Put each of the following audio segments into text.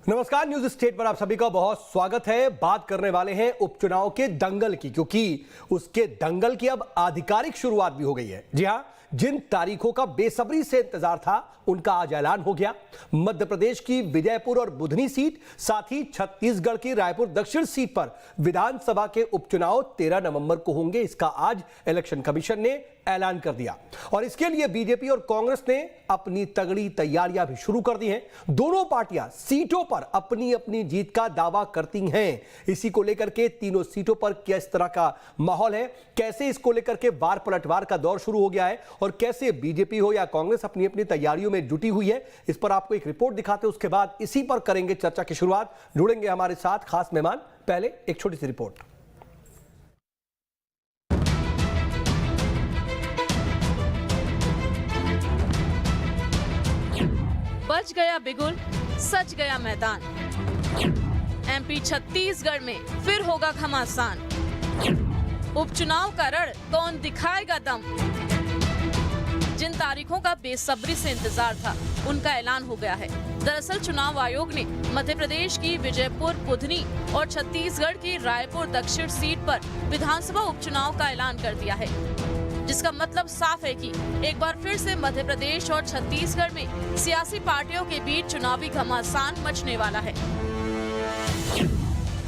नमस्कार, news state पर आप सभी का बहुत स्वागत है। बात करने वाले हैं उपचुनाव के दंगल की, क्योंकि उसके दंगल की अब आधिकारिक शुरुआत भी हो गई है। जी हां, जिन तारीखों का बेसब्री से इंतजार था उनका आज ऐलान हो गया। मध्य प्रदेश की विजयपुर और बुधनी सीट, साथ ही छत्तीसगढ़ की रायपुर दक्षिण सीट पर विधानसभा के उपचुनाव 13 नवंबर को होंगे। इसका आज इलेक्शन कमीशन ने ऐलान कर दिया और इसके लिए बीजेपी और कांग्रेस ने अपनी तगड़ी तैयारियां भी शुरू कर दी हैं। दोनों पार्टियां सीटों पर अपनी अपनी जीत का दावा करती हैं। इसी को लेकर के तीनों सीटों पर किस तरह का माहौल है, कैसे इसको लेकर के वार पलटवार का दौर शुरू हो गया है और कैसे बीजेपी हो या कांग्रेस अपनी अपनी तैयारियों में जुटी हुई है, इस पर आपको एक रिपोर्ट दिखाते हैं। उसके बाद इसी पर करेंगे चर्चा की शुरुआत। जुड़ेंगे हमारे साथ खास मेहमान। पहले एक छोटी सी रिपोर्ट। बच गया बिगुल, सज गया मैदान। एमपी छत्तीसगढ़ में फिर होगा घमासान। उपचुनाव का रण कौन दिखाएगा दम। जिन तारीखों का बेसब्री से इंतजार था उनका ऐलान हो गया है। दरअसल चुनाव आयोग ने मध्य प्रदेश की विजयपुर, बुधनी और छत्तीसगढ़ की रायपुर दक्षिण सीट पर विधानसभा उपचुनाव का ऐलान कर दिया है, जिसका मतलब साफ है कि एक बार फिर से मध्य प्रदेश और छत्तीसगढ़ में सियासी पार्टियों के बीच चुनावी घमासान मचने वाला है।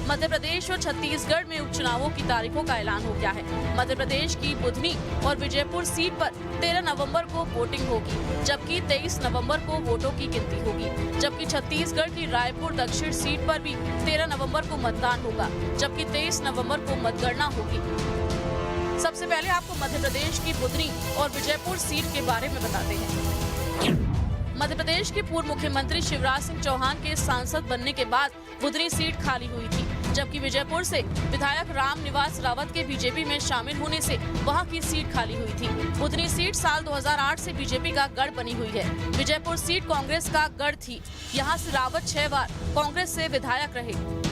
मध्य प्रदेश और छत्तीसगढ़ में उपचुनावों की तारीखों का ऐलान हो गया है। मध्य प्रदेश की बुधनी और विजयपुर सीट पर 13 नवंबर को वोटिंग होगी, जबकि 23 नवंबर को वोटों की गिनती होगी। जबकि छत्तीसगढ़ की रायपुर दक्षिण सीट पर भी 13 नवंबर को मतदान होगा, जबकि 23 नवंबर को मतगणना होगी। सबसे पहले आपको मध्य प्रदेश की बुधनी और विजयपुर सीट के बारे में बताते हैं। मध्य प्रदेश के पूर्व मुख्यमंत्री शिवराज सिंह चौहान के सांसद बनने के बाद बुधनी सीट खाली हुई थी, जबकि विजयपुर से विधायक रामनिवास रावत के बीजेपी में शामिल होने से वहां की सीट खाली हुई थी। बुधनी सीट साल 2008 से बीजेपी का गढ़ बनी हुई है। विजयपुर सीट कांग्रेस का गढ़ थी। यहाँ से रावत 6 बार कांग्रेस से विधायक रहे।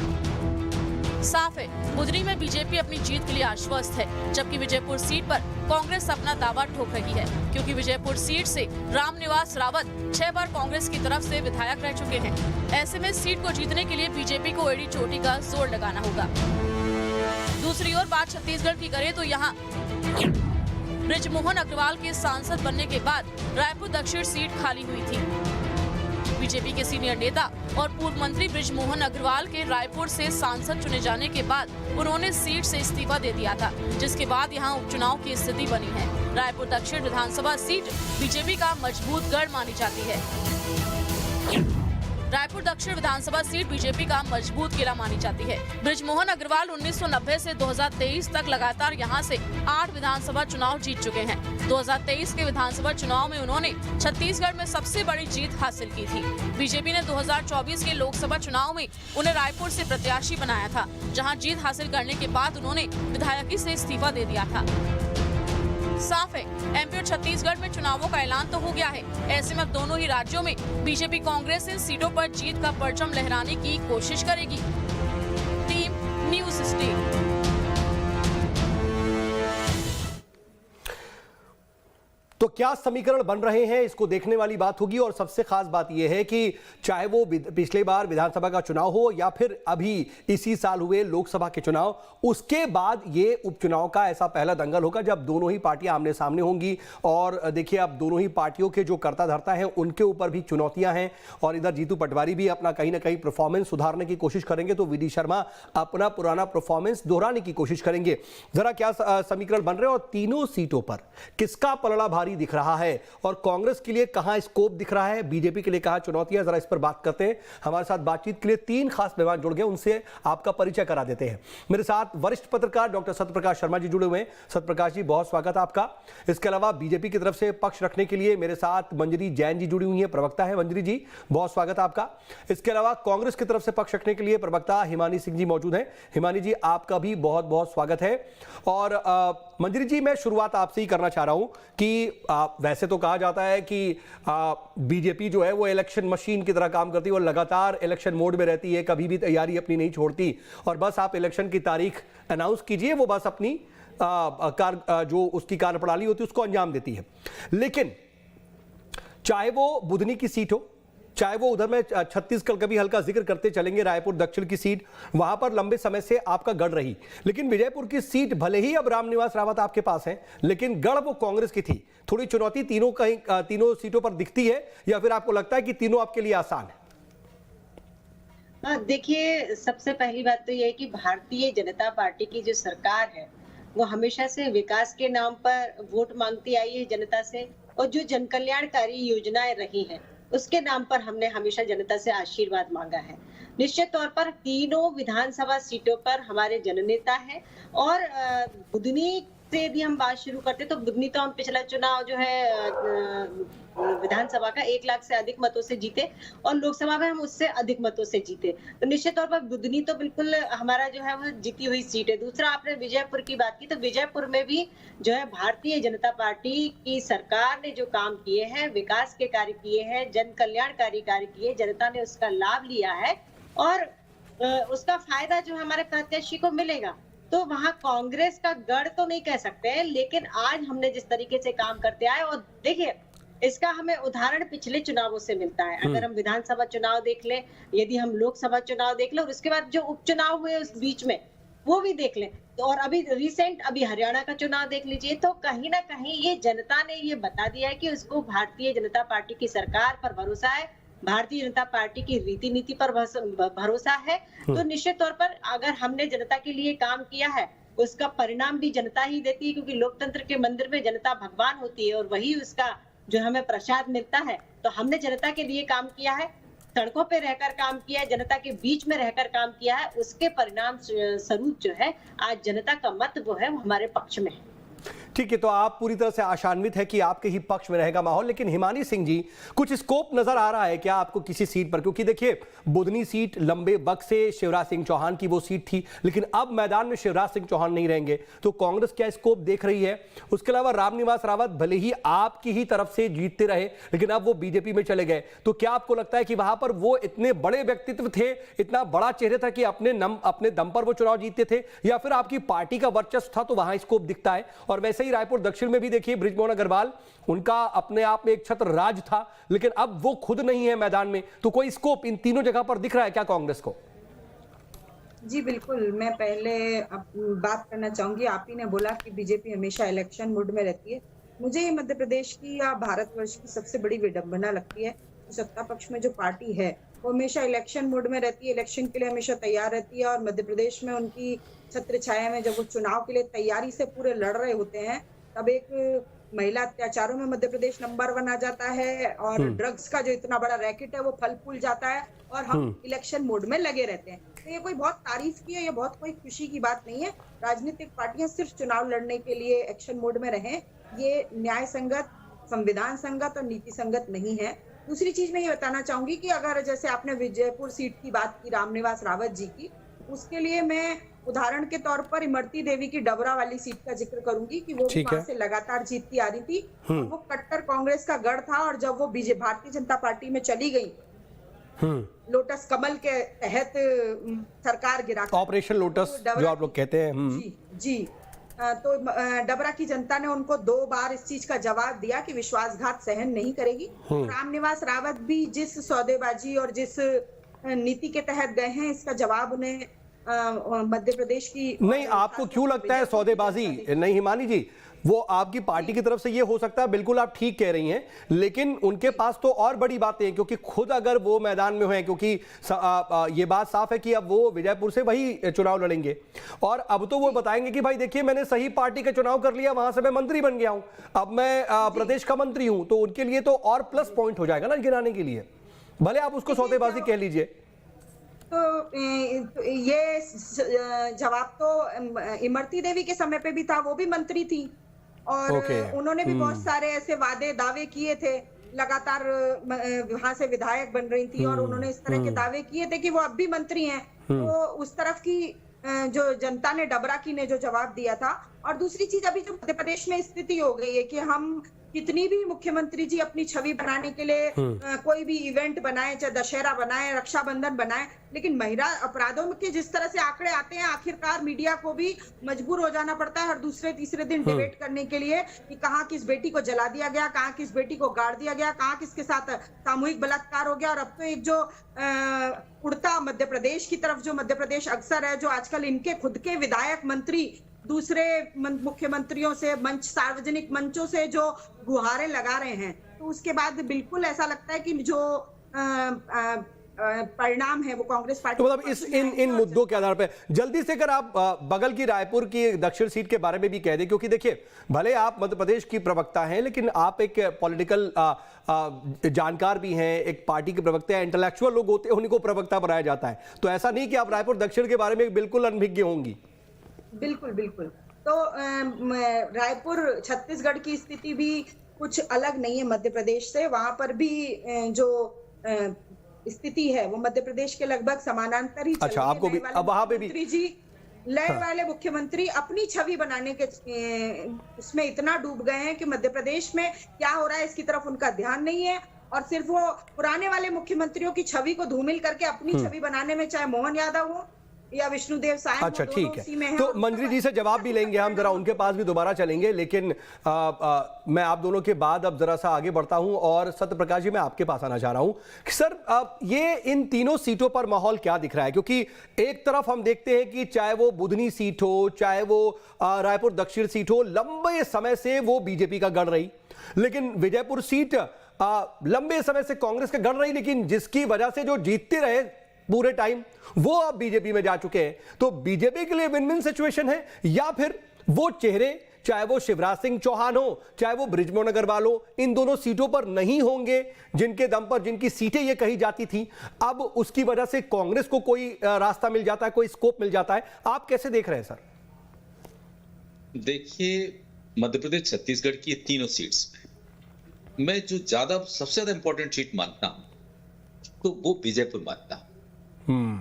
साफ है, बुधनी में बीजेपी अपनी जीत के लिए आश्वस्त है, जबकि विजयपुर सीट पर कांग्रेस अपना दावा ठोक रही है, क्योंकि विजयपुर सीट से रामनिवास रावत 6 बार कांग्रेस की तरफ से विधायक रह चुके हैं। ऐसे में सीट को जीतने के लिए बीजेपी को एड़ी चोटी का जोर लगाना होगा। दूसरी ओर बात छत्तीसगढ़ की करें तो यहाँ बृजमोहन अग्रवाल के सांसद बनने के बाद रायपुर दक्षिण सीट खाली हुई थी। बीजेपी के सीनियर नेता और पूर्व मंत्री बृजमोहन अग्रवाल के रायपुर से सांसद चुने जाने के बाद उन्होंने सीट से इस्तीफा दे दिया था, जिसके बाद यहां उपचुनाव की स्थिति बनी है। रायपुर दक्षिण विधानसभा सीट बीजेपी का मजबूत गढ़ मानी जाती है। रायपुर दक्षिण विधानसभा सीट बीजेपी का मजबूत किला मानी जाती है। बृजमोहन अग्रवाल 1990 से 2023 तक लगातार यहां से 8 विधानसभा चुनाव जीत चुके हैं। 2023 के विधानसभा चुनाव में उन्होंने छत्तीसगढ़ में सबसे बड़ी जीत हासिल की थी। बीजेपी ने 2024 के लोकसभा चुनाव में उन्हें रायपुर से प्रत्याशी बनाया था, जहाँ जीत हासिल करने के बाद उन्होंने विधायकी से इस्तीफा दे दिया था। साफ है, एमपी और छत्तीसगढ़ में चुनावों का ऐलान तो हो गया है। ऐसे में अब दोनों ही राज्यों में बीजेपी कांग्रेस इन सीटों पर जीत का परचम लहराने की कोशिश करेगी। Team news state. तो क्या समीकरण बन रहे हैं, इसको देखने वाली बात होगी। और सबसे खास बात यह है कि चाहे वो पिछले बार विधानसभा का चुनाव हो या फिर अभी इसी साल हुए लोकसभा के चुनाव, उसके बाद ये उपचुनाव का ऐसा पहला दंगल होगा जब दोनों ही पार्टियां आमने सामने होंगी। और देखिए, अब दोनों ही पार्टियों के जो कर्ता धर्ता हैं उनके ऊपर भी चुनौतियां हैं। और इधर जीतू पटवारी भी अपना कहीं ना कहीं परफॉर्मेंस सुधारने की कोशिश करेंगे, तो वीडी शर्मा अपना पुराना परफॉर्मेंस दोहराने की कोशिश करेंगे। जरा क्या समीकरण बन रहे हैं और तीनों सीटों पर किसका पलड़ा भारी दिख रहा है और कांग्रेस के लिए कहां स्कोप दिख रहा है, बीजेपी के लिए कहां चुनौतियां, जरा इस पर बात करते हैं। हमारे साथ बातचीत के लिए 3 खास मेहमान जुड़ गए, उनसे आपका परिचय करा देते हैं। मेरे साथ वरिष्ठ पत्रकार डॉक्टर सत्यप्रकाश शर्मा जी जुड़े हुए हैं। सत्यप्रकाश जी, बहुत स्वागत है आपका। इसके अलावा बीजेपी की तरफ से पक्ष रखने के लिए मेरे साथ मंजरी जैन जी जुड़ी हुई है, प्रवक्ता है। मंजरी जी, बहुत स्वागत है आपका। इसके अलावा कांग्रेस की तरफ से पक्ष रखने के लिए प्रवक्ता हिमानी सिंह जी मौजूद हैं। हिमानी जी, आपका भी बहुत बहुत स्वागत है। और मंजरी जी, मैं शुरुआत आपसे ही करना चाह रहा हूं कि वैसे तो कहा जाता है कि बीजेपी जो है वो इलेक्शन मशीन की तरह काम करती है और लगातार इलेक्शन मोड में रहती है, कभी भी तैयारी अपनी नहीं छोड़ती और बस आप इलेक्शन की तारीख अनाउंस कीजिए, वो बस अपनी जो उसकी कार्यप्रणाली होती है उसको अंजाम देती है। लेकिन चाहे वो बुधनी की सीट हो चाहे वो उधर में छत्तीसगढ़ का भी हल्का जिक्र करते चलेंगे, रायपुर दक्षिण की सीट वहां पर लंबे समय से आपका गढ़ रही, लेकिन विजयपुर की सीट भले ही अब रामनिवास रावत आपके पास है, लेकिन गढ़ वो कांग्रेस की थी। थोड़ी चुनौती तीनों सीटों पर दिखती है, या फिर आपको लगता है कि तीनों आपके लिए आसान है? देखिए, सबसे पहली बात तो यह है कि भारतीय जनता पार्टी की जो सरकार है वो हमेशा से विकास के नाम पर वोट मांगती आई है जनता से, और जो जन कल्याणकारी योजनाएं रही हैं उसके नाम पर हमने हमेशा जनता से आशीर्वाद मांगा है। निश्चित तौर पर तीनों विधानसभा सीटों पर हमारे जननेता है, और बुधनी से यदि हम बात शुरू करते तो बुधनी तो हम पिछला चुनाव जो है विधानसभा का 1 लाख से अधिक मतों से जीते, और लोकसभा में हम उससे अधिक मतों से जीते। तो निश्चित तौर पर बुधनी तो बिल्कुल हमारा जो है वो जीती हुई सीट है। दूसरा, आपने विजयपुर की बात की, तो विजयपुर में भी जो है भारतीय जनता पार्टी की सरकार ने जो काम किए हैं, विकास के कार्य किए हैं, जन कल्याणकारी कार्य किए, जनता ने उसका लाभ लिया है, और उसका फायदा जो हमारे प्रत्याशी को मिलेगा। तो वहां कांग्रेस का गढ़ तो नहीं कह सकते हैं, लेकिन आज हमने जिस तरीके से काम करते आए, और देखिए इसका हमें उदाहरण पिछले चुनावों से मिलता है। अगर हम विधानसभा चुनाव देख लें, यदि हम लोकसभा चुनाव देख लें, और उसके बाद जो उपचुनाव हुए उस बीच में वो भी देख लें, तो और अभी हरियाणा का चुनाव देख लीजिए, तो कहीं ना कहीं ये जनता ने ये बता दिया है कि उसको भारतीय जनता पार्टी की सरकार पर भरोसा है, भारतीय जनता पार्टी की रीति नीति पर भरोसा है। तो निश्चित तौर पर अगर हमने जनता के लिए काम किया है, उसका परिणाम भी जनता ही देती है, क्योंकि लोकतंत्र के मंदिर में जनता भगवान होती है और वही उसका जो हमें प्रसाद मिलता है। तो हमने जनता के लिए काम किया है, सड़कों पे रहकर काम किया है, जनता के बीच में रहकर काम किया है, उसके परिणाम स्वरूप जो है आज जनता का मत वो है वो हमारे पक्ष में है। ठीक है, तो आप पूरी तरह से आशान्वित है कि आपके ही पक्ष में रहेगा माहौल। लेकिन हिमानी सिंह जी, कुछ स्कोप नजर आ रहा है क्या आपको किसी सीट पर? क्योंकि देखिए, बुधनी सीट लंबे वक्त से शिवराज सिंह चौहान की वो सीट थी, लेकिन अब मैदान में शिवराज सिंह चौहान नहीं रहेंगे, तो कांग्रेस क्या स्कोप देख रही है? उसके अलावा रामनिवास रावत भले ही आपकी ही तरफ से जीतते रहे, लेकिन अब वो बीजेपी में चले गए, तो क्या आपको लगता है कि वहां पर वो इतने बड़े व्यक्तित्व थे, इतना बड़ा चेहरा था कि अपने दम पर वो चुनाव जीतते थे, या फिर आपकी पार्टी का वर्चस्व था तो वहां स्कोप दिखता है? और वैसे ही रायपुर दक्षिण में भी देखिए, बृजमोहन अग्रवाल, उनका अपने आप में एक छत्र राज था, लेकिन अब वो खुद नहीं है मैदान में, तो कोई स्कोप इन तीनों जगह पर दिख रहा है क्या कांग्रेस को? जी बिल्कुल, मैं पहले बात करना चाहूंगी। आप ही ने बोला कि बीजेपी हमेशा इलेक्शन मोड में रहती है। मुझे ये मध्य प्रदेश की या भारतवर्ष की सबसे बड़ी विडंबना लगती है। सत्ता पक्ष में जो पार्टी है वो हमेशा इलेक्शन मोड में रहती है, इलेक्शन के लिए हमेशा तैयार रहती है, और मध्य प्रदेश में उनकी छत्र छाया में जब वो चुनाव के लिए तैयारी से पूरे लड़ रहे होते हैं, तब एक महिला अत्याचारों में मध्य प्रदेश नंबर 1 आ जाता है, और ड्रग्स का जो इतना बड़ा रैकेट है वो फल फूल जाता है, और हम इलेक्शन मोड में लगे रहते हैं। तो ये कोई बहुत तारीफ की है, ये बहुत कोई खुशी की बात नहीं है। राजनीतिक पार्टियां सिर्फ चुनाव लड़ने के लिए एक्शन मोड में रहें, ये न्याय संगत, संविधान संगत और नीति संगत नहीं है। दूसरी चीज मैं ये बताना चाहूंगी कि अगर जैसे आपने विजयपुर सीट की बात की, रामनिवास रावत जी की, उसके लिए मैं उदाहरण के तौर पर इमरती देवी की डबरा वाली सीट का जिक्र करूंगी कि वो भी वहां से लगातार जीतती आ रही थी, और वो कट्टर कांग्रेस का गढ़ था, और जब वो भारतीय जनता पार्टी में चली गई, लोटस कमल के तहत सरकार गिरा, ऑपरेशन लोटस जो आप लोग कहते हैं, जी तो डबरा की जनता ने उनको 2 बार इस चीज का जवाब दिया कि विश्वासघात सहन नहीं करेगी। रामनिवास रावत भी जिस सौदेबाजी और जिस नीति के तहत गए हैं, इसका जवाब उन्हें मध्य प्रदेश की नहीं, आपको क्यों लगता है सौदेबाजी? नहीं हिमानी जी, वो आपकी पार्टी की तरफ से ये हो सकता है, बिल्कुल आप ठीक कह रही हैं, लेकिन उनके पास तो और बड़ी बातें हैं, क्योंकि खुद अगर वो मैदान में हैं, क्योंकि ये बात साफ है कि अब वो विजयपुर से वही चुनाव लड़ेंगे, और अब तो वो बताएंगे कि भाई देखिए, मैंने सही पार्टी का चुनाव कर लिया, वहां से मैं मंत्री बन गया हूं, अब मैं प्रदेश का मंत्री हूं, तो उनके लिए तो और प्लस पॉइंट हो जाएगा ना गिनाने के लिए, भले आप उसको सौदेबाजी कह लीजिए। तो ये जवाब तो इमरती देवी के समय पे भी था, वो भी मंत्री थी, और उन्होंने भी बहुत सारे ऐसे वादे दावे किए थे, लगातार वहां से विधायक बन रही थी, और उन्होंने इस तरह के दावे किए थे कि वो अब भी मंत्री हैं। तो उस तरफ की जो जनता ने, डबरा की ने जो जवाब दिया था, और दूसरी चीज, अभी जो मध्य प्रदेश में स्थिति हो गई है कि हम कितनी भी मुख्यमंत्री जी अपनी छवि बनाने के लिए कोई भी इवेंट बनाए, चाहे दशहरा बनाए, रक्षाबंधन बनाए, लेकिन महिला अपराधों के जिस तरह से आंकड़े आते हैं, आखिरकार मीडिया को भी मजबूर हो जाना पड़ता है हर दूसरे तीसरे दिन डिबेट करने के लिए कि कहाँ किस बेटी को जला दिया गया, कहाँ किस बेटी को गाड़ दिया गया, कहाँ किसके साथ सामूहिक बलात्कार हो गया। और अब तो एक जो उड़ता मध्य प्रदेश की तरफ, जो मध्य प्रदेश अक्सर है, जो आजकल इनके खुद के विधायक मंत्री दूसरे मुख्यमंत्रियों से मंच, सार्वजनिक मंचों से जो गुहारें लगा रहे हैं, तो उसके बाद बिल्कुल ऐसा लगता है कि जो परिणाम है वो कांग्रेस पार्टी। तो मतलब इन मुद्दों के आधार पर जल्दी से अगर आप बगल की रायपुर की दक्षिण सीट के बारे में भी कह दें, क्योंकि देखिए भले आप मध्य प्रदेश की प्रवक्ता हैं, लेकिन आप एक पॉलिटिकल जानकार भी हैं, एक पार्टी के प्रवक्ता हैं, इंटेलेक्चुअल लोग होते हैं, उन्हीं को प्रवक्ता बनाया जाता है। तो ऐसा नहीं कि आप रायपुर दक्षिण के बारे में बिल्कुल अनभिज्ञ होंगी। बिल्कुल बिल्कुल। तो रायपुर छत्तीसगढ़ की स्थिति भी कुछ अलग नहीं है मध्य प्रदेश से। वहां पर भी जो स्थिति है वो मध्य प्रदेश के लगभग समानांतर ही। अच्छा, आपको भी अब वहां पे भी जी लय वाले मुख्यमंत्री अपनी छवि बनाने के उसमें इतना डूब गए हैं कि मध्य प्रदेश में क्या हो रहा है इसकी तरफ उनका ध्यान नहीं है, और सिर्फ वो पुराने वाले मुख्यमंत्रियों की छवि को धूमिल करके अपनी छवि बनाने में, चाहे मोहन यादव हो या विष्णुदेव साय। अच्छा, ठीक है। तो मंत्री जी से जवाब भी लेंगे हम, जरा उनके पास भी दोबारा चलेंगे, लेकिन मैं आप दोनों के बाद अब जरा सा आगे बढ़ता हूं और सत्य प्रकाश जी मैं आपके पास आना चाह रहा हूं कि सर ये इन तीनों सीटों पर माहौल क्या दिख रहा है? क्योंकि एक तरफ हम देखते हैं कि चाहे वो बुधनी सीट हो, चाहे वो रायपुर दक्षिण सीट हो, लंबे समय से वो बीजेपी का गढ़ रही, लेकिन विजयपुर सीट लंबे समय से कांग्रेस का गढ़ रही, लेकिन जिसकी वजह से जो जीतते रहे पूरे टाइम वो अब बीजेपी में जा चुके हैं। तो बीजेपी के लिए विन विन सिचुएशन है, या फिर वो चेहरे, चाहे वो शिवराज सिंह चौहान हो, चाहे वो बृजमोहन अग्रवाल हो, इन दोनों सीटों पर नहीं होंगे जिनके दम पर, जिनकी सीटें ये कही जाती थी, अब उसकी वजह से कांग्रेस को कोई रास्ता मिल जाता है, कोई स्कोप मिल जाता है। आप कैसे देख रहे हैं सर? देखिए, मध्य प्रदेश छत्तीसगढ़ की तीनों सीट्स में मैं जो सबसे ज्यादा इंपॉर्टेंट सीट मानता हूं तो वो विजयपुर मानता हूं,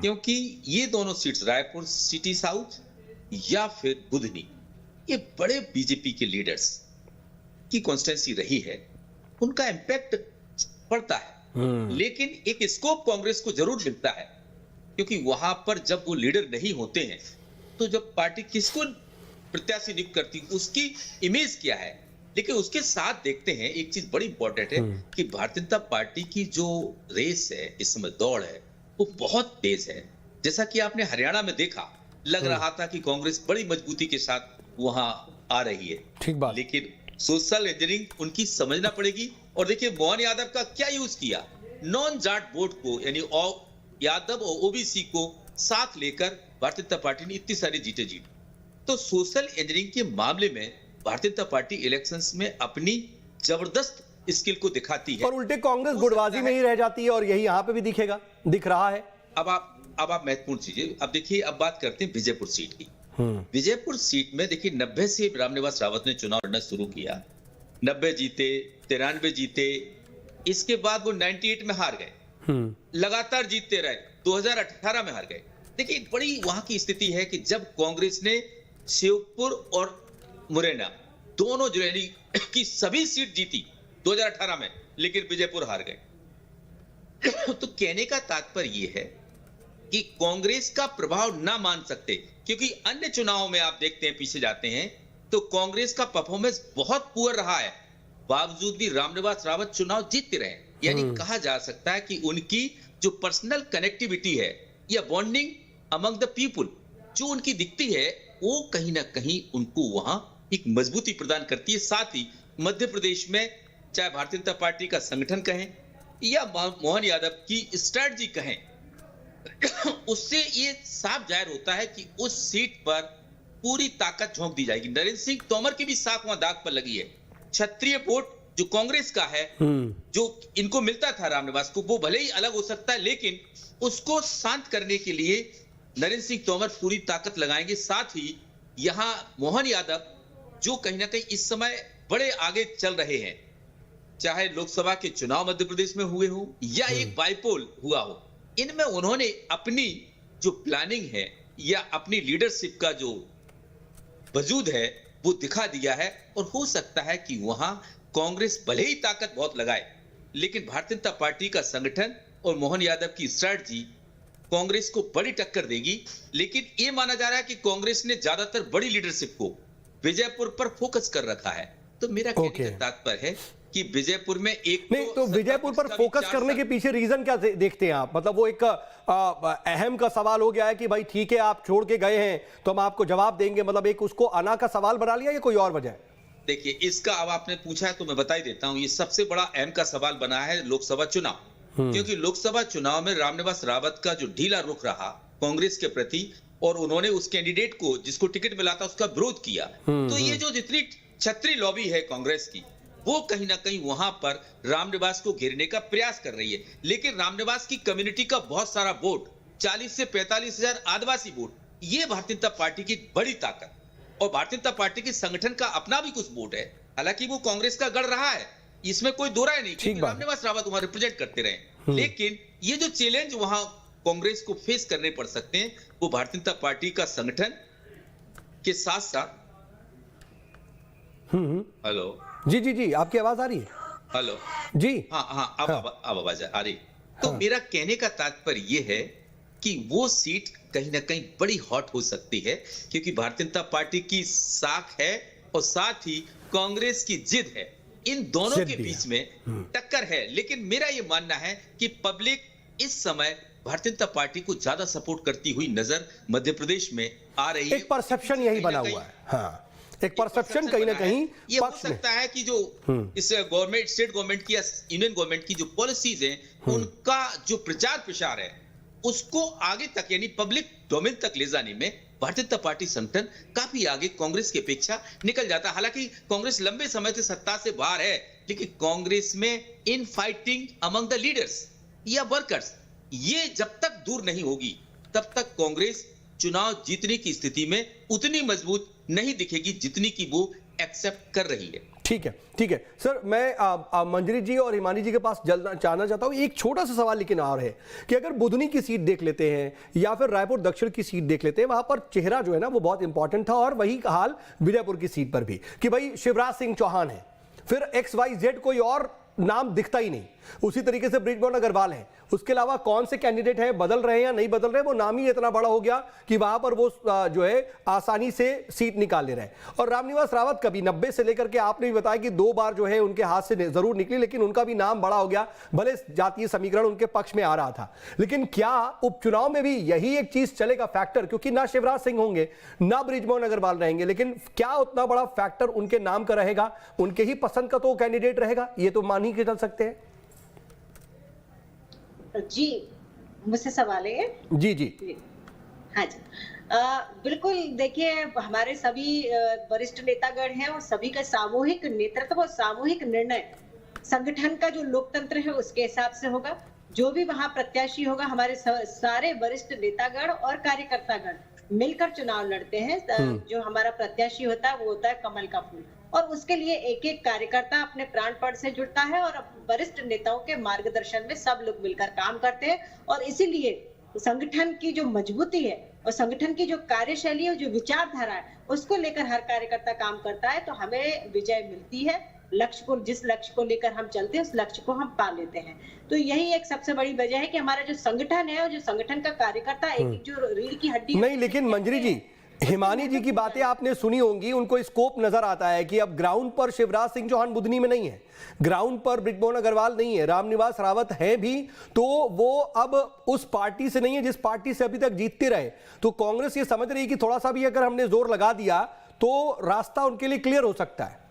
क्योंकि ये दोनों सीट्स, रायपुर सिटी साउथ या फिर बुधनी, ये बड़े बीजेपी के लीडर्स की कॉन्स्टिट्यूंसी रही है, उनका इंपैक्ट पड़ता है। लेकिन एक स्कोप कांग्रेस को जरूर मिलता है, क्योंकि वहां पर जब वो लीडर नहीं होते हैं तो जब पार्टी किसको प्रत्याशी नियुक्त करती उसकी इमेज क्या है। लेकिन उसके साथ देखते हैं एक चीज बड़ी इंपॉर्टेंट है कि भारतीय जनता पार्टी की जो रेस है, इस समय दौड़ है, वो बहुत तेज है। जैसा कि आपने हरियाणा में देखा, लग रहा था कि कांग्रेस बड़ी मजबूती के साथ वहां आ रही है, ठीक बात। लेकिन सोशल इंजीनियरिंग उनकी समझना पड़ेगी। और देखिए मोहन यादव का क्या यूज किया, नॉन जाट वोट को, यानी यादव और ओबीसी को साथ लेकर भारतीय जनता पार्टी ने इतनी सारी जीतें जीती। तो सोशल इंजीनियरिंग के मामले में भारतीय जनता पार्टी इलेक्शंस में अपनी जबरदस्त स्किल को दिखाती है, और उल्टे कांग्रेस गुटबाजी में ही रह जाती है, और यही यहाँ पे भी दिख रहा है। अब आप महत्वपूर्ण चीजें, अब देखिए, अब बात करते हैं विजयपुर सीट की। विजयपुर सीट में देखिए 90 से रामनिवास रावत ने चुनाव लड़ना शुरू किया, 90 जीते, 93 जीते, इसके बाद वो 98 में हार गए, लगातार जीतते रहे, 2018 में हार गए। देखिए बड़ी वहां की स्थिति है कि जब कांग्रेस ने शिवपुर और मुरैना दोनों जिले की सभी सीट जीती 2018 में, लेकिन विजयपुर हार गए। तो कहने का तात्पर्य यह है कि कांग्रेस का प्रभाव ना मान सकते, क्योंकि अन्य चुनावों में आप देखते हैं, पीछे जाते हैं तो कांग्रेस का परफॉर्मेंस बहुत पुअर रहा है, बावजूद भी रामनिवास रावत चुनाव जीतते रहे। यानी कहा जा सकता है कि उनकी जो पर्सनल कनेक्टिविटी है या बॉन्डिंग अमंग द पीपुल जो उनकी दिखती है, वो कहीं ना कहीं उनको वहां एक मजबूती प्रदान करती है। साथ ही मध्य प्रदेश में चाहे भारतीय जनता पार्टी का संगठन कहें या मोहन यादव की स्ट्रैटेजी कहें, उससे ये साफ जाहिर होता है कि उस सीट पर पूरी ताकत झोंक दी जाएगी। नरेंद्र सिंह तोमर की भी साख वहां दाग पर लगी है। क्षत्रिय वोट जो कांग्रेस का है, जो इनको मिलता था रामनिवास को, वो भले ही अलग हो सकता है, लेकिन उसको शांत करने के लिए नरेंद्र सिंह तोमर पूरी ताकत लगाएंगे। साथ ही यहां मोहन यादव जो कहीं ना कहीं इस समय बड़े आगे चल रहे हैं, चाहे लोकसभा के चुनाव मध्य प्रदेश में हुए हो या एक बाइपोल हुआ हो, इनमें उन्होंने अपनी जो प्लानिंग है या अपनी लीडरशिप का जो वजूद है वो दिखा दिया है। और हो सकता है कि वहां कांग्रेस भले ही ताकत बहुत लगाए, लेकिन भारतीय जनता पार्टी का संगठन और मोहन यादव की स्ट्रैटेजी कांग्रेस को बड़ी टक्कर देगी। लेकिन ये माना जा रहा है कि कांग्रेस ने ज्यादातर बड़ी लीडरशिप को विजयपुर पर फोकस कर रखा है। तो मेरा कहने का तात्पर्य है कि विजयपुर में एक नहीं तो विजयपुर पर फोकस करने के पीछे रीजन क्या देखते हैं आप? मतलब वो एक अहम का सवाल हो गया है कि भाई ठीक है आप छोड़ के गए हैं तो हम आपको जवाब देंगे, मतलब एक उसको अना का सवाल बना लिया या कोई और वजह? देखिए, इसका अब आपने पूछा है तो मैं बता ही देता हूं। ये सबसे बड़ा अहम का सवाल बना है लोकसभा चुनाव, क्योंकि लोकसभा चुनाव में रामनिवास रावत का जो ढीला रुख रहा कांग्रेस के प्रति और उन्होंने उस कैंडिडेट को जिसको टिकट मिला था उसका विरोध किया, तो ये जो जितनी छत्री लॉबी है कांग्रेस की वो कहीं ना कहीं वहां पर रामनिवास को घेरने का प्रयास कर रही है। लेकिन रामनिवास की कम्युनिटी का बहुत सारा वोट, 40 से 45 हजार आदिवासी वोट, ये भारतीय जनता पार्टी की बड़ी ताकत और भारतीय जनता पार्टी के संगठन का अपना भी कुछ वोट है। हालांकि वो कांग्रेस का गढ़ रहा है, इसमें कोई दो राय नहीं, क्योंकि रामनिवास रावत वहां रिप्रेजेंट करते रहे। लेकिन ये जो चैलेंज वहां कांग्रेस को फेस करने पड़ सकते हैं वो भारतीय जनता पार्टी का संगठन के साथ साथ। हेलो जी जी जी, आपकी आवाज आ रही है? हेलो जी हाँ, अब आवाज आ रही। तो मेरा कहने का तात्पर्य यह है कि वो सीट कहीं ना कहीं बड़ी हॉट हो सकती है, क्योंकि भारतीय जनता पार्टी की साख है और साथ ही कांग्रेस की जिद है। इन दोनों के बीच में टक्कर है। लेकिन मेरा यह मानना है कि पब्लिक इस समय भारतीय जनता पार्टी को ज्यादा सपोर्ट करती हुई नजर मध्य प्रदेश में आ रही है। एक परसेप्शन यही बना हुआ है। हाँ, एक परसेप्शन कहीं ना कहीं ये हो सकता है कि जो इस गवर्नमेंट, स्टेट गवर्नमेंट की या यूनियन गवर्नमेंट की जो पॉलिसीज हैं उनका जो प्रचार प्रसार है उसको आगे तक यानी पब्लिक डोमेन तक ले जाने में भारतीय जनता पार्टी संगठन काफी आगे कांग्रेस की अपेक्षा निकल जाता है। हालांकि कांग्रेस लंबे समय से सत्ता से बाहर है, लेकिन कांग्रेस में in fighting among the leaders या वर्कर्स ये जब तक दूर नहीं होगी तब तक कांग्रेस चुनाव जीतने की स्थिति में उतनी मजबूत नहीं दिखेगी जितनी की वो एक्सेप्ट कर रही है। ठीक है सर, मैं मंजरी जी और हिमानी जी के पास जानना चाहता हूं एक छोटा सा सवाल लेकिन और है कि अगर बुधनी की सीट देख लेते हैं या फिर रायपुर दक्षिण की सीट देख लेते हैं, वहां पर चेहरा जो है ना वो बहुत इंपॉर्टेंट था, और वही हाल विजयपुर की सीट पर भी कि भाई शिवराज सिंह चौहान है, फिर XYZ कोई और नाम दिखता ही नहीं। उसी तरीके से बृजमोहन अग्रवाल है, उसके अलावा कौन से कैंडिडेट हैं, बदल रहे हैं या नहीं बदल रहे, वो नाम ही इतना बड़ा हो गया कि वहां पर वो जो है आसानी से सीट निकाल ले रहे हैं। और रामनिवास रावत कभी 90 से लेकर के आपने भी बताया कि 2 बार जो है उनके हाथ से जरूर निकली, लेकिन उनका भी नाम बड़ा हो गया, भले जातीय समीकरण उनके पक्ष में आ रहा था। लेकिन क्या उपचुनाव में भी यही एक चीज चलेगा फैक्टर, क्योंकि ना शिवराज सिंह होंगे ना बृजमोहन अग्रवाल रहेंगे, लेकिन क्या उतना बड़ा फैक्टर उनके नाम का रहेगा, उनके ही पसंद का तो कैंडिडेट रहेगा, ये तो मान ही के चल सकते हैं। जी, मुझसे सवाल है? जी जी हाँ जी, बिल्कुल। देखिए, हमारे सभी वरिष्ठ नेतागण हैं और सभी का सामूहिक नेतृत्व और सामूहिक निर्णय संगठन का जो लोकतंत्र है उसके हिसाब से होगा। जो भी वहां प्रत्याशी होगा, हमारे सारे वरिष्ठ नेतागण और कार्यकर्तागण मिलकर चुनाव लड़ते हैं। जो हमारा प्रत्याशी होता है वो होता है कमल का फूल, और उसके लिए एक एक कार्यकर्ता अपने प्राणपण से जुड़ता है और वरिष्ठ नेताओं के मार्गदर्शन में सब लोग मिलकर काम करते हैं। और इसीलिए संगठन की जो मजबूती है और संगठन की जो कार्यशैली और जो विचारधारा है उसको लेकर हर कार्यकर्ता काम करता है, तो हमें विजय मिलती है। लक्ष्य को, जिस लक्ष्य को लेकर हम चलते हैं उस लक्ष्य को हम पा लेते हैं। तो यही एक सबसे बड़ी वजह है कि हमारा जो संगठन है और जो संगठन का कार्यकर्ता एक जो रीढ़ की हड्डी नहीं। लेकिन मंजरी जी, हिमानी जी की बातें आपने सुनी होंगी, उनको स्कोप नजर आता है कि अब ग्राउंड पर शिवराज सिंह चौहान बुधनी में नहीं है, ग्राउंड पर बृजमोहन अग्रवाल नहीं है, रामनिवास रावत है भी, तो वो अब उस पार्टी से नहीं है जिस पार्टी से अभी तक जीतते रहे। तो कांग्रेस ये समझ रही है कि थोड़ा सा भी अगर हमने जोर लगा दिया तो रास्ता उनके लिए क्लियर हो सकता है।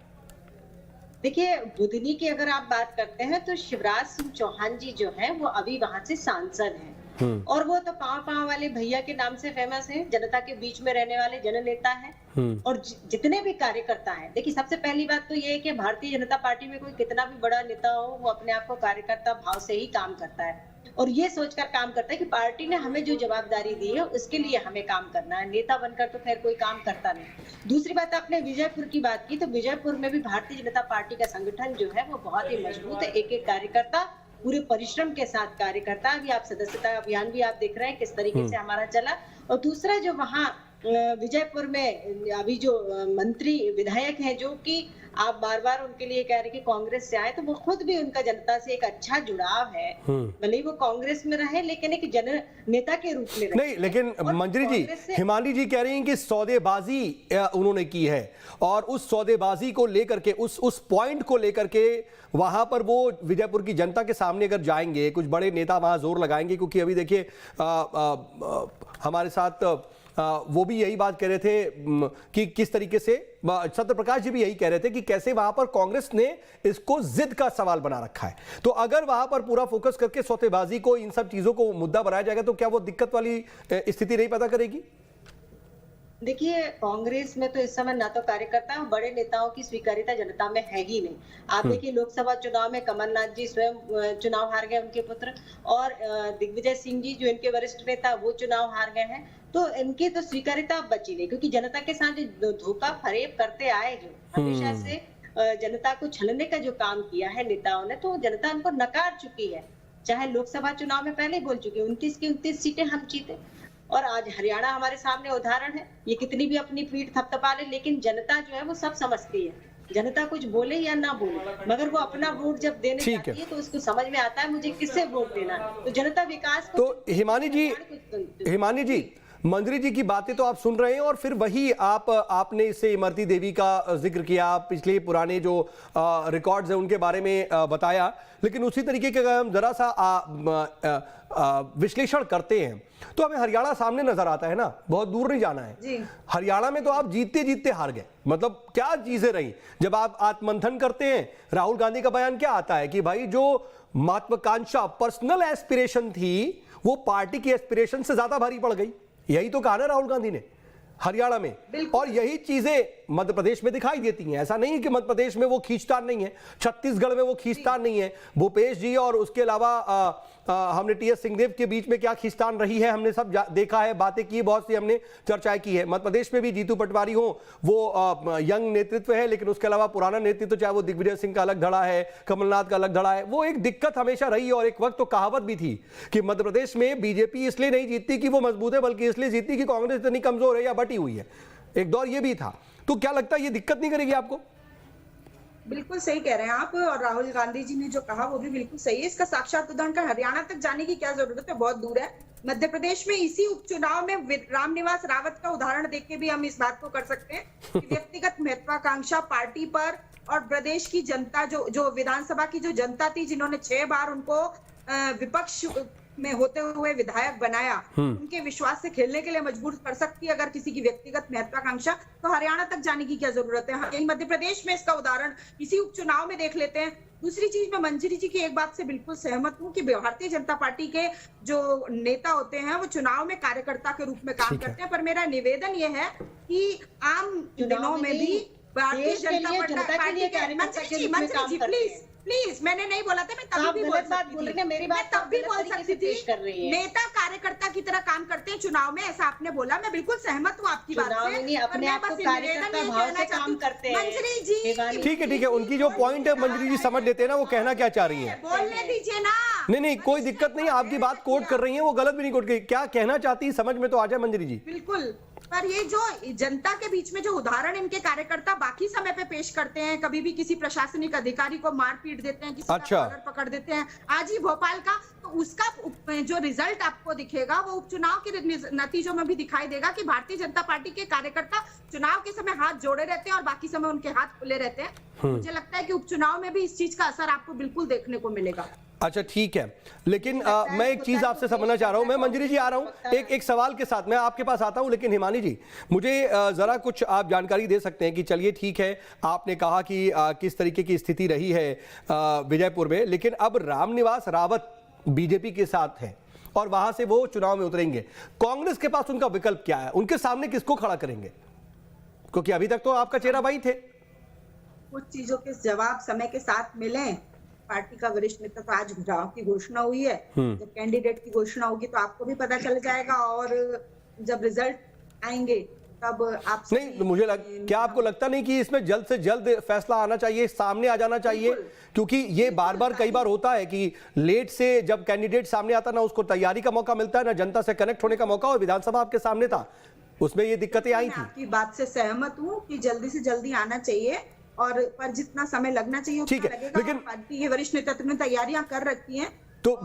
देखिए, बुधनी की अगर आप बात करते हैं तो शिवराज सिंह चौहान जी जो है वो अभी वहां से सांसद हैं, और वो तो पांव वाले भैया के नाम से फेमस है, जनता के बीच में रहने वाले जननेता हैं। और जितने भी कार्यकर्ता हैं, देखिए सबसे पहली बात तो ये है कि भारतीय जनता पार्टी में कोई कितना भी बड़ा नेता हो वो अपने आप को कार्यकर्ता भाव से ही काम करता है और ये सोचकर काम करता है कि पार्टी ने हमें जो जवाबदारी दी है उसके लिए हमें काम करना है। नेता बनकर तो खैर कोई काम करता नहीं। दूसरी बात, आपने विजयपुर की बात की, तो विजयपुर में भी भारतीय जनता पार्टी का संगठन जो है वो बहुत ही मजबूत है। एक एक कार्यकर्ता पूरे परिश्रम के साथ कार्यकर्ता। अभी आप सदस्यता अभियान भी आप देख रहे हैं किस तरीके से हमारा चला। और दूसरा जो वहाँ विजयपुर में अभी जो मंत्री विधायक हैं, जो कि आप बार बार उनके लिए कह रहे कि कांग्रेस से आए, तो वो खुद भी उनका जनता से एक अच्छा जुड़ाव है। भले ही वो कांग्रेस में रहे, लेकिन एक जन नेता के रूप में रहे। नहीं, लेकिन मंजरी जी, हिमानी जी कह रही हैं कि सौदेबाजी उन्होंने की है, और उस सौदेबाजी को लेकर के, उस पॉइंट को लेकर के वहां पर वो विजयपुर की जनता के सामने अगर जाएंगे, कुछ बड़े नेता वहां जोर लगाएंगे, क्योंकि अभी देखिए हमारे साथ वो भी यही बात कह रहे थे कि किस तरीके से सत्य प्रकाश जी भी यही कह रहे थे कि कैसे वहां पर कांग्रेस ने इसको जिद का सवाल बना रखा है। तो अगर वहां पर पूरा फोकस करके सौदेबाजी को, इन सब चीजों को मुद्दा बनाया जाएगा, तो क्या वो दिक्कत वाली स्थिति नहीं पैदा करेगी? देखिए, कांग्रेस में तो इस समय ना तो कार्यकर्ता और बड़े नेताओं की स्वीकार्यता जनता में है ही नहीं। आप देखिए, लोकसभा चुनाव में कमलनाथ जी स्वयं चुनाव हार गए, उनके पुत्र, और दिग्विजय सिंह जी जो इनके वरिष्ठ नेता, वो चुनाव हार गए हैं। तो इनकी तो स्वीकार्यता बची नहीं, क्योंकि जनता के साथ जो धोखा फरेब करते आए, जो हमेशा से जनता को छलने का जो काम किया है नेताओं ने, तो जनता उनको नकार चुकी है। चाहे लोकसभा चुनाव में पहले बोल चुके, 29 की 29 सीटें हम जीते, और आज हरियाणा हमारे सामने उदाहरण है। ये कितनी भी अपनी पीठ थपथपा ले, लेकिन जनता जो है वो सब समझती है। जनता कुछ बोले या ना बोले, मगर वो अपना वोट जब देने जाती है तो उसको समझ में आता है मुझे किससे वोट देना है। तो जनता विकास को, तो हिमानी जी, मंजरी जी की बातें तो आप सुन रहे हैं, और फिर वही आपने इससे इमरती देवी का जिक्र किया, पिछले पुराने जो रिकॉर्ड्स हैं उनके बारे में बताया, लेकिन उसी तरीके के अगर हम जरा सा विश्लेषण करते हैं तो हमें हरियाणा सामने नजर आता है ना, बहुत दूर नहीं जाना है जी। हरियाणा में तो आप जीतते जीतते हार गए। मतलब क्या चीजें रही, जब आप आत्ममंथन करते हैं, राहुल गांधी का बयान क्या आता है कि भाई जो महत्वाकांक्षा, पर्सनल एस्पिरेशन थी, वो पार्टी की एस्पिरेशन से ज्यादा भारी पड़ गई। यही तो कहा ना राहुल गांधी ने हरियाणा में, और यही चीजें मध्य प्रदेश में दिखाई देती हैं। ऐसा नहीं है कि मध्य प्रदेश में वो खींचतान नहीं है, छत्तीसगढ़ में वो खींचतान नहीं है। भूपेश जी और उसके अलावा हमने टीएस सिंहदेव के बीच में क्या खींचतान रही है, हमने सब देखा है, बातें की, बहुत सी हमने चर्चाएं की है। मध्य प्रदेश में भी जीतू पटवारी हो, वो यंग नेतृत्व है, लेकिन उसके अलावा पुराना नेतृत्व, चाहे वो दिग्विजय सिंह का अलग धड़ा है, कमलनाथ का अलग धड़ा है, वो एक दिक्कत हमेशा रही। और एक वक्त तो कहावत भी थी कि मध्य प्रदेश में बीजेपी इसलिए नहीं जीतती कि वो मजबूत है, बल्कि इसलिए जीतती कि कांग्रेस इतनी कमजोर है या बटी हुई है। एक दौर ये भी था। तो क्या लगता है ये दिक्कत नहीं करेगी आपको? बिल्कुल सही कह रहे हैं आप, और राहुल गांधी जी ने जो कहा वो भी बिल्कुल सही है। इसका साक्षात उदाहरण का हरियाणा तक जाने की क्या जरूरत है, बहुत दूर है। मध्य प्रदेश में इसी उपचुनाव में रामनिवास रावत का उदाहरण देख के भी हम इस बात को कर सकते हैं कि व्यक्तिगत महत्वाकांक्षा पार्टी पर और प्रदेश की जनता, जो विधानसभा की जो जनता थी, जिन्होंने 6 बार उनको विपक्ष में होते हुए विधायक बनाया, उनके विश्वास से खेलने के लिए मजबूर कर सकती है अगर किसी की व्यक्तिगत महत्वाकांक्षा, तो हरियाणा तक जाने की क्या जरूरत है। यही मध्य प्रदेश में इसका उदाहरण इसी उपचुनाव में देख लेते हैं। दूसरी चीज, मैं मंजरी जी की एक बात से बिल्कुल सहमत हूँ कि भारतीय जनता पार्टी के जो नेता होते हैं वो चुनाव में कार्यकर्ता के रूप में काम करते हैं, पर मेरा निवेदन ये है कि आम दिनों में भी भारतीय जनता पार्टी के, प्लीज मैंने नहीं बोला था, मैं तभी भी बोल सकती थी, मैं तब भी बोल सकती थी, नेता कार्यकर्ता की तरह काम करते हैं चुनाव में, ऐसा आपने बोला, मैं बिल्कुल सहमत हूँ आपकी बात से। अपने आप को कार्यकर्ता भाव से काम करते हैं मंजरी जी। ठीक है, उनकी जो पॉइंट है मंजरी जी समझ लेते हैं ना, वो कहना क्या चाह रही है, बोलने दीजिए ना। नहीं, कोई दिक्कत नहीं, आपकी बात कोट कर रही है, वो गलत भी नहीं कोट कर, क्या कहना चाहती है समझ में तो आ जाए मंजरी जी। बिल्कुल, पर ये जो जनता के बीच में जो उदाहरण इनके कार्यकर्ता बाकी समय पे पेश करते हैं, कभी भी किसी प्रशासनिक अधिकारी को मार पीट देते हैं, किसी का कॉलर पकड़ देते हैं, आज ही भोपाल का, तो उसका जो रिजल्ट आपको दिखेगा वो उपचुनाव के नतीजों में भी दिखाई देगा कि भारतीय जनता पार्टी के कार्यकर्ता चुनाव के समय हाथ जोड़े रहते हैं और बाकी समय उनके हाथ खुले रहते हैं। मुझे लगता है कि उपचुनाव में भी इस चीज का असर आपको बिल्कुल देखने को मिलेगा। अच्छा, ठीक है, लेकिन मैं एक चीज आपसे समझना चाह रहा हूं, मैं मंजरी जी आ रहा हूं एक सवाल के साथ, मैं आपके पास आता हूं, लेकिन हिमानी जी मुझे जरा कुछ आप जानकारी दे सकते हैं कि चलिए ठीक है, आपने कहा कि किस तरीके की स्थिति रही है विजयपुर में, लेकिन अब रामनिवास रावत बीजेपी के साथ है और वहां से वो चुनाव में उतरेंगे, कांग्रेस के पास उनका विकल्प क्या है, उनके सामने किसको खड़ा करेंगे? क्योंकि अभी तक तो आपका चेहरा वही थे। कुछ चीजों के जवाब समय के साथ मिले। पार्टी का वरिष्ठ नेता तो आज चुनाव की घोषणा हुई है, जब कैंडिडेट की घोषणा होगी तो आपको भी पता चल जाएगा, और जब रिजल्ट आएंगे तब आप नहीं, मुझे क्या आपको लगता नहीं कि इसमें जल्द से जल्द फैसला आना चाहिए, सामने आ जाना चाहिए? क्योंकि ये बार बार कई बार होता है कि लेट से जब कैंडिडेट सामने आता ना उसको तैयारी का मौका मिलता है, ना जनता से कनेक्ट होने का मौका, और विधानसभा आपके सामने था, उसमें ये दिक्कतें आई मैं थी। आपकी बात से सहमत हूँ कि जल्दी से जल्दी आना चाहिए, और पर जितना समय लगना चाहिए ठीक उतना है, लगेगा। लेकिन पार्टी के वरिष्ठ नेतृत्व ने तैयारियां कर रखी हैं। तो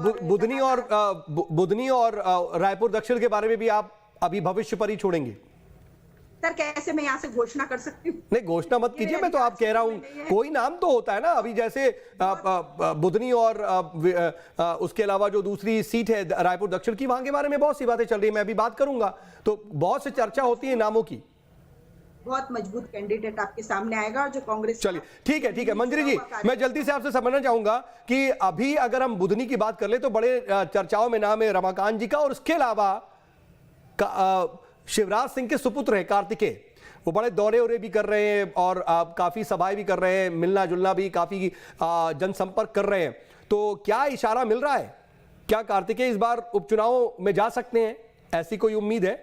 बुधनी और रायपुर दक्षिण के बारे में भी आप अभी भविष्य पर ही छोड़ेंगे? सर कैसे मैं यहाँ से घोषणा कर सकती हूँ? नहीं, घोषणा मत कीजिए, मैं तो आप कह रहा हूं कोई नाम तो होता है ना। अभी जैसे बुधनी और उसके अलावा जो दूसरी सीट है रायपुर दक्षिण की, वहां के बारे में बहुत सी बातें चल रही है, मैं अभी बात करूंगा। तो बहुत सी चर्चा होती है नामों की। बहुत मजबूत कैंडिडेट आपके सामने आएगा, और जो कांग्रेस। चलिए ठीक है मंजरी जी, मैं जल्दी से आपसे समझना चाहूंगा कि अभी अगर हम बुधनी की बात कर ले तो बड़े चर्चाओं में नाम है रमाकांत जी का, और उसके अलावा शिवराज सिंह के सुपुत्र है कार्तिकेय, वो बड़े दौरे भी कर रहे हैं और काफी सभाएं भी कर रहे हैं, मिलना जुलना भी, काफी जनसंपर्क कर रहे हैं। तो क्या इशारा मिल रहा है, क्या कार्तिकेय इस बार उपचुनाव में जा सकते हैं, ऐसी कोई उम्मीद है?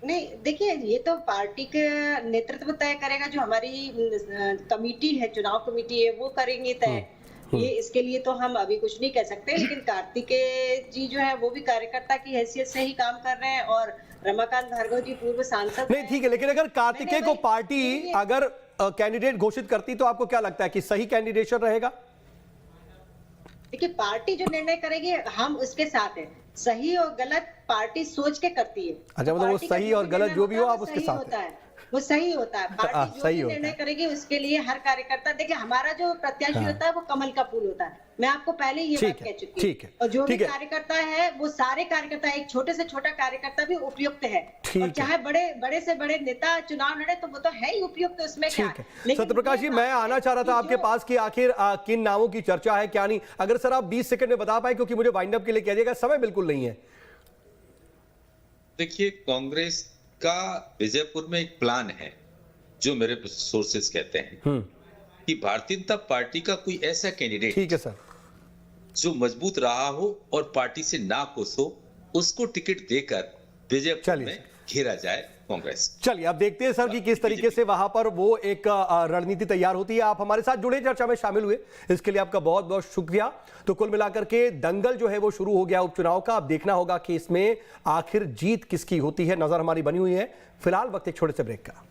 नहीं, देखिए ये तो पार्टी के नेतृत्व तय करेगा, जो हमारी कमेटी है, चुनाव कमेटी है, वो करेंगे तय। ये इसके लिए तो हम अभी कुछ नहीं कह सकते, लेकिन कार्तिकेय जी जो है वो भी कार्यकर्ता की हैसियत से ही काम कर रहे हैं, और रमाकांत भार्गव जी पूर्व सांसद नहीं ठीक है, लेकिन अगर कार्तिकेय को पार्टी अगर कैंडिडेट घोषित करती तो आपको क्या लगता है कि सही कैंडिडेशन रहेगा? देखिए पार्टी जो निर्णय करेगी हम उसके साथ हैं, सही और गलत पार्टी सोच के करती है। अच्छा, मतलब वो सही और गलत जो भी हो आप उसके साथ हैं। वो सही होता है, पार्टी जो भी निर्णय करेगी उसके लिए हर कार्यकर्ता, देखिए हमारा जो प्रत्याशी होता है वो कमल का फूल होता है, मैं आपको पहले ये बात कह चुकी हूँ। और जो भी कार्यकर्ता है वो सारे कार्यकर्ता, एक छोटे से छोटा कार्यकर्ता भी उपयुक्त है, और चाहे बड़े से बड़े नेता चुनाव लड़े तो वो तो है ही उपयुक्त, उसमें क्या है। सत्यप्रकाश जी, मैं आना चाह रहा था आपके पास कि आखिर किन नामों की चर्चा है, क्या नहीं, अगर सर आप 20 सेकंड में बता पाए, क्योंकि मुझे वाइंड अप के लिए कह दिएगा, समय बिल्कुल नहीं है। देखिए कांग्रेस का विजयपुर में एक प्लान है, जो मेरे सोर्सेस कहते हैं कि भारतीय जनता पार्टी का कोई ऐसा कैंडिडेट, ठीक है सर, जो मजबूत रहा हो और पार्टी से ना खुश हो, उसको टिकट देकर विजयपुर में घेरा जाए कांग्रेस। चलिए अब देखते हैं सर कि किस तरीके से वहां पर वो एक रणनीति तैयार होती है। आप हमारे साथ जुड़े, चर्चा में शामिल हुए, इसके लिए आपका बहुत बहुत शुक्रिया। तो कुल मिलाकर के दंगल जो है वो शुरू हो गया उपचुनाव का। अब देखना होगा कि इसमें आखिर जीत किसकी होती है, नजर हमारी बनी हुई है। फिलहाल वक्त एक छोटे से ब्रेक का।